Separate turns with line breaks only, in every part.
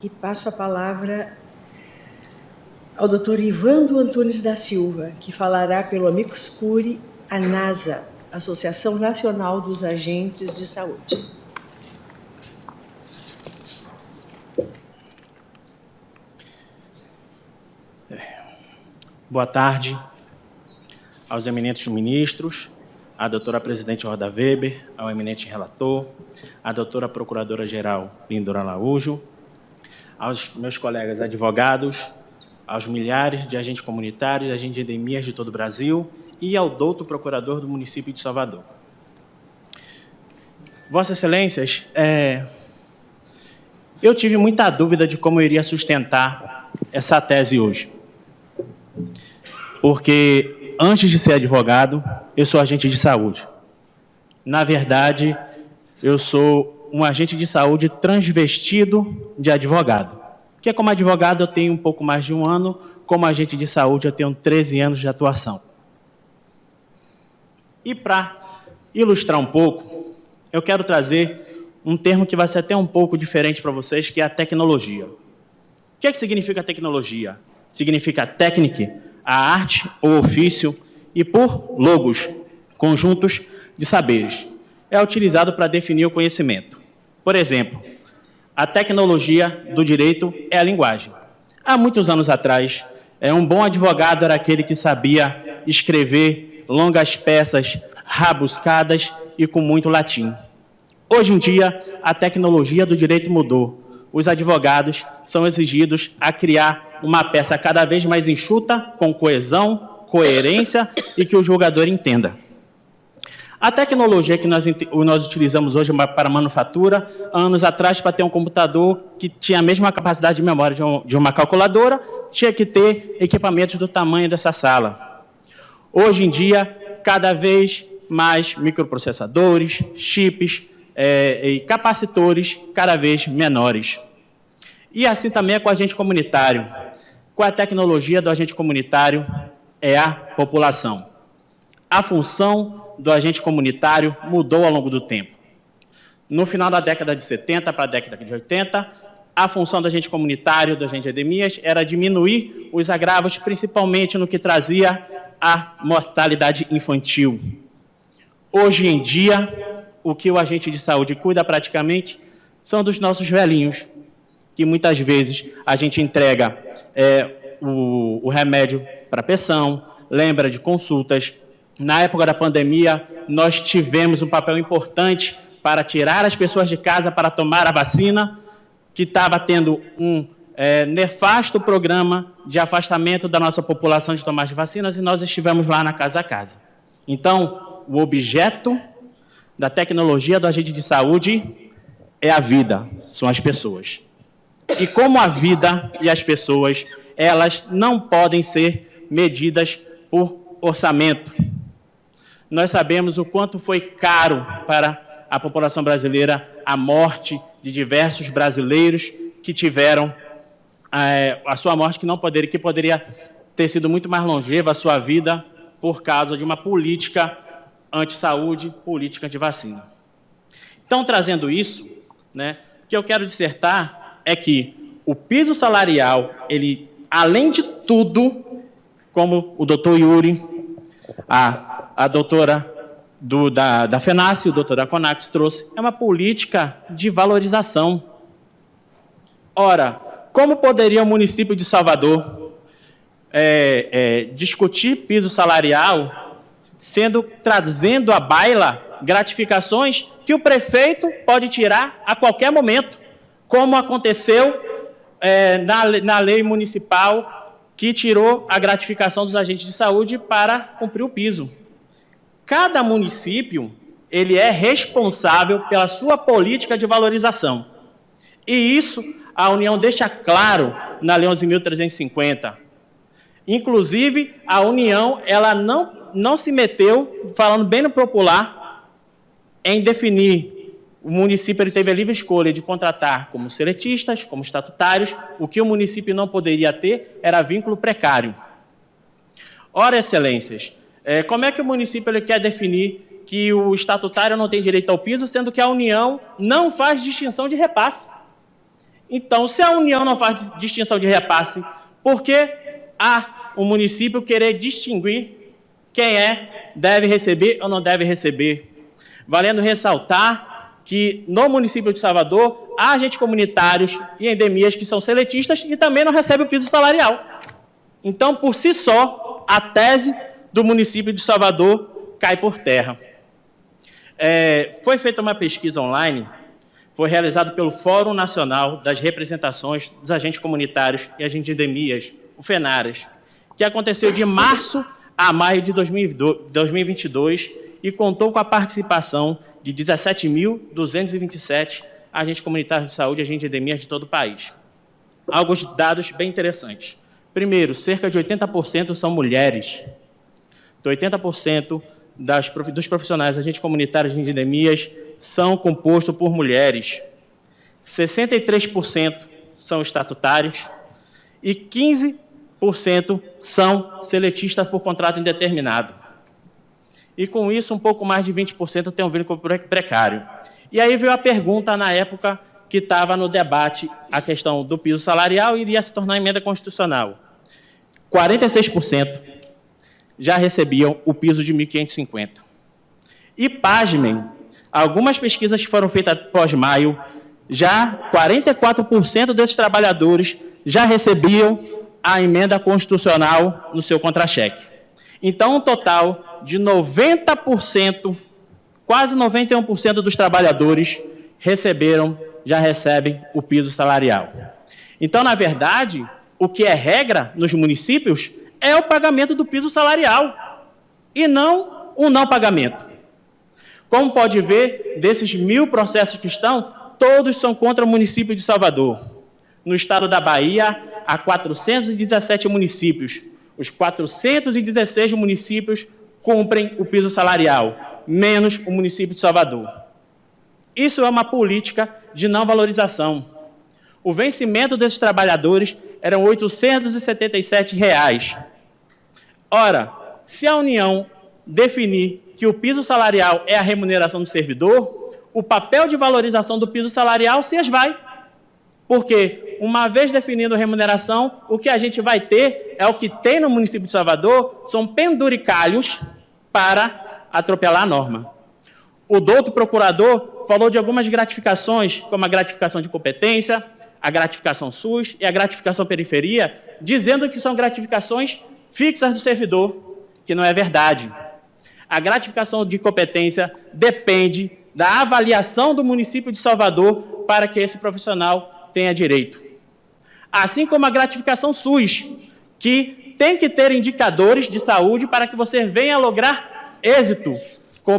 E passo a palavra ao Dr. Ivando Antunes da Silva, que falará pelo Amicus Curiae, ANASA, Associação Nacional dos Agentes de Saúde.
Boa tarde aos eminentes ministros, à doutora presidente Roda Weber, ao eminente relator, à doutora procuradora-geral Lindora Araújo, aos meus colegas advogados, aos milhares de agentes comunitários, agentes de endemias de todo o Brasil e ao douto procurador do município de Salvador. Vossas Excelências, eu tive muita dúvida de como eu iria sustentar essa tese hoje. Porque, antes de ser advogado, eu sou agente de saúde. Na verdade, eu sou um agente de saúde transvestido de advogado. Porque, como advogado, eu tenho um pouco mais de um ano, como agente de saúde, eu tenho 13 anos de atuação. E, para ilustrar um pouco, eu quero trazer um termo que vai ser até um pouco diferente para vocês, que é a tecnologia. O que é que significa tecnologia? Significa técnica, a arte ou ofício, e por logos, conjuntos de saberes. É utilizado para definir o conhecimento. Por exemplo, a tecnologia do direito é a linguagem. Há muitos anos atrás, um bom advogado era aquele que sabia escrever longas peças rabuscadas e com muito latim. Hoje em dia, a tecnologia do direito mudou. Os advogados são exigidos a criar uma peça cada vez mais enxuta, com coesão, coerência e que o julgador entenda. A tecnologia que nós utilizamos hoje para manufatura, anos atrás, para ter um computador que tinha a mesma capacidade de memória de uma calculadora, tinha que ter equipamentos do tamanho dessa sala. Hoje em dia, cada vez mais microprocessadores, chips e capacitores cada vez menores. E assim também é com o agente comunitário. Com a tecnologia do agente comunitário é a população. A função do agente comunitário mudou ao longo do tempo. No final da década de 70 para a década de 80, a função do agente comunitário, do agente de endemias, era diminuir os agravos, principalmente no que trazia a mortalidade infantil. Hoje em dia, o que o agente de saúde cuida praticamente são dos nossos velhinhos, que muitas vezes a gente entrega o remédio para pressão, lembra de consultas. Na época da pandemia, nós tivemos um papel importante para tirar as pessoas de casa para tomar a vacina, que estava tendo um nefasto programa de afastamento da nossa população de tomar as vacinas, e nós estivemos lá na casa a casa. Então, o objeto da tecnologia do agente de saúde é a vida, são as pessoas. E como a vida e as pessoas, elas não podem ser medidas por orçamento. Nós sabemos o quanto foi caro para a população brasileira a morte de diversos brasileiros que tiveram a sua morte que poderia ter sido muito mais longeva a sua vida por causa de uma política anti-saúde, política de vacina. Então, trazendo isso, o que eu quero dissertar é que o piso salarial, ele, além de tudo, como o doutor Yuri, a doutora da FENASSE, o doutor da CONAX trouxe, é uma política de valorização. Ora, como poderia o município de Salvador discutir piso salarial trazendo à baila gratificações que o prefeito pode tirar a qualquer momento, como aconteceu na lei municipal que tirou a gratificação dos agentes de saúde para cumprir o piso. Cada município ele é responsável pela sua política de valorização. E isso a União deixa claro na Lei 11.350. Inclusive, a União ela não se meteu, falando bem no popular, em definir. O município ele teve a livre escolha de contratar como seletistas, como estatutários. O que o município não poderia ter era vínculo precário. Ora, Excelências, como é que o município ele quer definir que o estatutário não tem direito ao piso, sendo que a União não faz distinção de repasse? Então, se a União não faz distinção de repasse, por que o município querer distinguir quem deve receber ou não deve receber? Valendo ressaltar que no município de Salvador há agentes comunitários e endemias que são seletistas e também não recebem o piso salarial. Então, por si só, a tese do município de Salvador cai por terra. Foi feita uma pesquisa online, foi realizada pelo Fórum Nacional das Representações dos Agentes Comunitários e Agentes de Endemias, o FENARAS, que aconteceu de março a maio de 2022 e contou com a participação de 17.227 agentes comunitários de saúde e agentes de endemias de todo o país. Alguns dados bem interessantes. Primeiro, cerca de 80% são mulheres. Então, 80% dos profissionais agentes comunitários de endemias são compostos por mulheres. 63% são estatutários e 15% são seletistas por contrato indeterminado. E, com isso, um pouco mais de 20% tem um vínculo precário. E aí veio a pergunta, na época, que estava no debate, a questão do piso salarial e iria se tornar emenda constitucional. 46% já recebiam o piso de 1.550. E, pasmem, algumas pesquisas que foram feitas pós-maio, já 44% desses trabalhadores já recebiam a emenda constitucional no seu contra-cheque. Então, um total de 90%, quase 91% dos trabalhadores já recebem o piso salarial. Então, na verdade, o que é regra nos municípios é o pagamento do piso salarial e não o não pagamento. Como pode ver, desses 1.000 processos que estão, todos são contra o município de Salvador. No estado da Bahia, há 417 municípios. Os 416 municípios cumprem o piso salarial, menos o município de Salvador. Isso é uma política de não valorização. O vencimento desses trabalhadores eram R$ 877. Ora, se a União definir que o piso salarial é a remuneração do servidor, o papel de valorização do piso salarial se esvai. Porque, uma vez definindo a remuneração, o que a gente vai ter é o que tem no município de Salvador, são penduricalhos para atropelar a norma. O douto procurador falou de algumas gratificações, como a gratificação de competência, a gratificação SUS e a gratificação periferia, dizendo que são gratificações fixas do servidor, que não é verdade. A gratificação de competência depende da avaliação do município de Salvador para que esse profissional tenha direito. Assim como a gratificação SUS, que tem que ter indicadores de saúde para que você venha lograr êxito,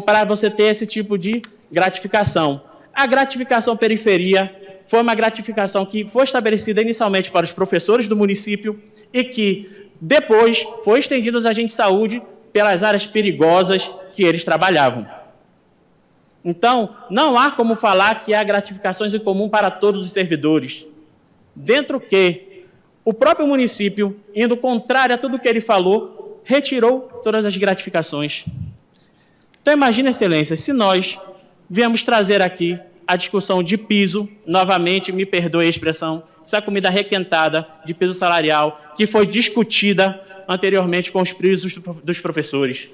para você ter esse tipo de gratificação. A gratificação periferia foi uma gratificação que foi estabelecida inicialmente para os professores do município e que depois foi estendida aos agentes de saúde pelas áreas perigosas que eles trabalhavam. Então, não há como falar que há gratificações em comum para todos os servidores. Dentro que o próprio município, indo contrário a tudo o que ele falou, retirou todas as gratificações. Então, imagine, Excelência, se nós viemos trazer aqui a discussão de piso, novamente, me perdoe a expressão, essa comida requentada de piso salarial, que foi discutida anteriormente com os pisos dos professores.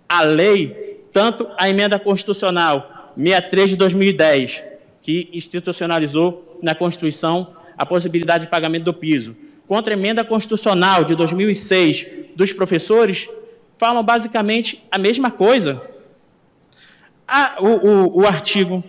A lei, tanto a emenda constitucional 63 de 2010, que institucionalizou na Constituição a possibilidade de pagamento do piso, contra a emenda constitucional de 2006 dos professores, falam basicamente a mesma coisa. O artigo,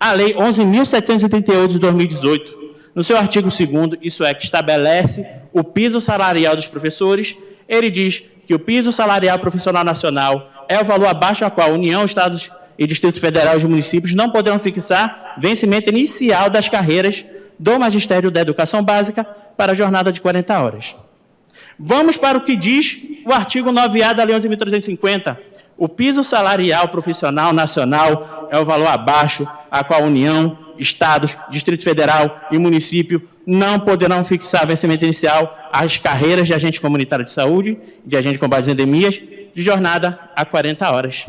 a Lei 11.738 de 2018, no seu artigo 2º, isso é, que estabelece o piso salarial dos professores, ele diz que o piso salarial profissional nacional é o valor abaixo ao qual a União, Estados e Distrito Federal e os municípios não poderão fixar vencimento inicial das carreiras do Magistério da Educação Básica para a jornada de 40 horas. Vamos para o que diz o artigo 9A da Lei 11.350. O piso salarial profissional nacional é o valor abaixo a qual a União, Estados, Distrito Federal e município não poderão fixar vencimento inicial às carreiras de agente comunitário de saúde, de agente de combate às endemias, de jornada a 40 horas.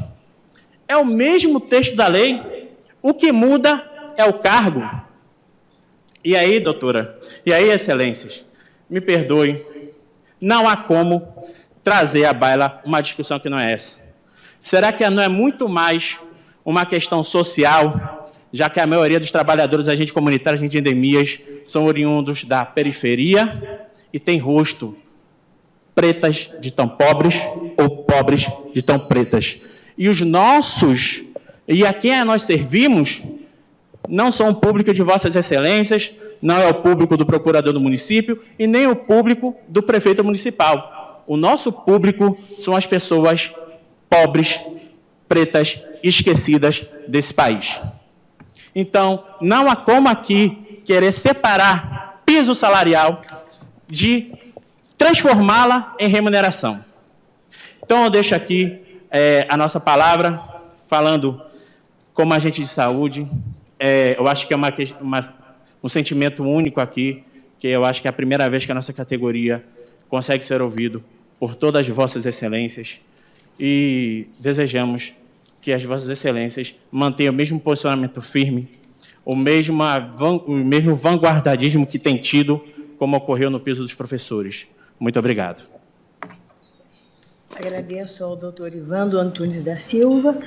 É o mesmo texto da lei, o que muda é o cargo. E aí, doutora, e aí, excelências, me perdoem, não há como trazer à baila uma discussão que não é essa. Será que não é muito mais uma questão social, já que a maioria dos trabalhadores, agentes comunitários, agentes de endemias, são oriundos da periferia e têm rosto pretas de tão pobres ou pobres de tão pretas. E os nossos, e a quem nós servimos, não são o público de vossas excelências, não é o público do procurador do município e nem o público do prefeito municipal. O nosso público são as pessoas pobres, pretas, esquecidas desse país. Então, não há como aqui querer separar piso salarial de transformá-la em remuneração. Então, eu deixo aqui a nossa palavra, falando como agente de saúde. Eu acho que é um sentimento único aqui, que eu acho que é a primeira vez que a nossa categoria consegue ser ouvido por todas as vossas excelências e desejamos que as vossas excelências mantenham o mesmo posicionamento firme, o mesmo vanguardismo que tem tido, como ocorreu no piso dos professores. Muito obrigado.
Agradeço ao doutor Ivandro Antunes da Silva.